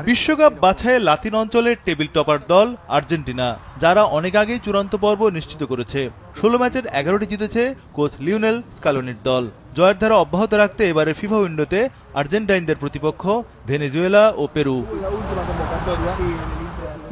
বিশ্বকাপ বাছাইয়ে লাতিন অঞ্চলের table topper দল আর্জেন্টিনা, যারা অনেক আগেই চূড়ান্ত পর্ব নিশ্চিত করেছে। 16 ম্যাচের 11টি জিতেছে কোচ লিওনেল স্কালোনির দল। জয়ের ধারা অব্যাহত রাখতে এবারের ফিফা উইন্ডোতে আর্জেন্টাইনদের প্রতিপক্ষ ভেনেজুয়েলা ও পেরু।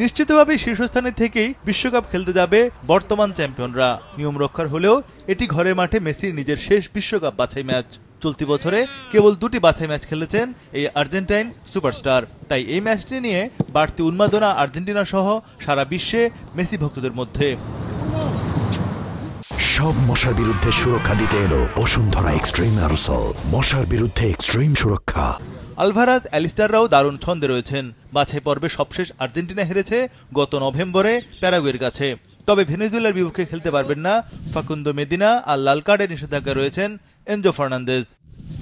নিশ্চিতভাবেই শীর্ষস্থানে থেকেই বিশ্বকাপ খেলতে যাবে বর্তমান চ্যাম্পিয়নরা। নিয়ম রক্ষার হলেও এটি ঘরের মাঠে মেসির নিজের শেষ বিশ্বকাপ বাছাই ম্যাচ। চলতি বছরে কেবল 2টি বাছাই ম্যাচ খেলেছেন এই আর্জেন্টাইন সুপারস্টার। তাই এই ম্যাচটি নিয়ে বাড়তি উন্মাদনা আর্জেন্টিনা সহ সারা বিশ্বে মেসি ভক্তদের মধ্যে। সব মশার বিরুদ্ধে সুরক্ষা দিতে এলো বসুন্ধরা এক্সট্রিম অ্যারোসল, মশার বিরুদ্ধে এক্সট্রিম সুরক্ষা। আলভারাজ অ্যালিস্টাররাও দারুণ ছন্দে রয়েছেন। বাছাই পর্বে সবশেষ আর্জেন্টিনা হেরেছে গত নভেম্বরে প্যারাগুয়ের কাছে। তবে ভেনেজুয়েলার বিপক্ষে খেলতে পারবেন না ফাকুন্দো মেদিনা, আর লাল কার্ডের নিষেধাজ্ঞা রয়েছেন এনজো ফার্নান্দেজ।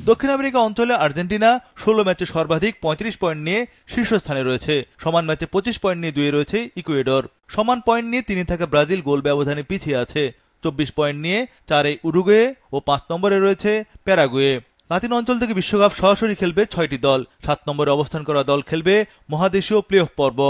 দক্ষিণ আমেরিকা অঞ্চলে আর্জেন্টিনা 16 ম্যাচে সর্বাধিক 35 পয়েন্ট নিয়ে শীর্ষস্থানে রয়েছে। সমান ম্যাচে 25 পয়েন্ট নিয়ে 2 রয়েছে ইকুয়েডর। সমান পয়েন্ট নিয়ে 3 থাকা ব্রাজিল গোল ব্যবধানে পিছিয়ে আছে। 24 পয়েন্ট নিয়ে 4 উরুগুয়ে ও 5 নম্বরে রয়েছে প্যারাগুয়ে। লাতিন অঞ্চল থেকে বিশ্বকাপ সরাসরি খেলবে 6টি দল। 7 নম্বরে অবস্থান করা দল খেলবে মহাদেশীয় প্লে অফ পর্ব।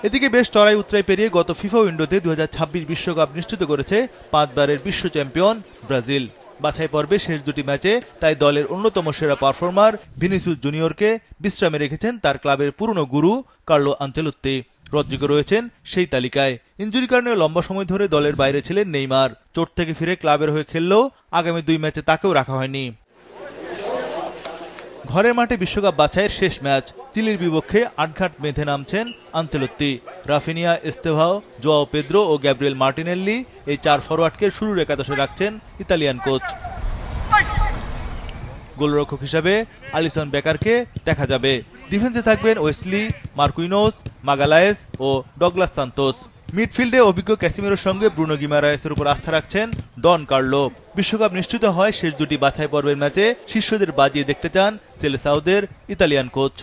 এদিকে বেশ চড়াই উতরাই পেরিয়ে গত ফিফা উইন্ডোতে 2026 বিশ্বকাপ নিশ্চিত করেছে 5 বারের বিশ্ব চ্যাম্পিয়ন ব্রাজিল। বাছাই পর্বে শেষ 2টি ম্যাচে তাই দলের অন্যতম সেরা পারফর্মার ভিনিসিয়াস জুনিয়রকে বিশ্রামে রেখেছেন তার ক্লাবের পুরনো গুরু কার্লো আনচেলোত্তি। রদ্রিগো রয়েছেন সেই তালিকায়। ইনজুরি কারণে লম্বা সময় ধরে দলের বাইরে ছিলেন নেইমার। চোট থেকে ফিরে ক্লাবের হয়ে খেললেও আগামী 2 ম্যাচে তাকেও রাখা হয়নি। ঘরের মাঠে বিশ্বকাপ বাছাইয়ের শেষ ম্যাচ। চিলির বিপক্ষে আটঘাট বেঁধে নামছেন Ancelotti. Raphinha, Estevao, Joao Pedro ও গ্যাব্রিয়েল মার্টিনেল্লি এই 4 ফরোয়ার্ডকে শুরুর একাদশে রাখছেন ইতালিয়ান কোচ। গোলরক্ষক হিসাবে আলিসন বেকারকে দেখা যাবে। ডিফেন্সে থাকবেন ওয়েসলি, মার্কুইনোস, মাগালায়েস ও ডগলাস সান্তোস। মিডফিল্ডে অভিজ্ঞ ক্যাসিমেরোর সঙ্গে ব্রুনো গিমারায়েসের উপর আস্থা রাখছেন ডন কার্লো। বিশ্বকাপ নিশ্চিত হয় শেষ 2টি বাছাই পর্বের ম্যাচে শিষ্যদের বাজিয়ে দেখতে চান সেলেসাওদের ইতালিয়ান কোচ।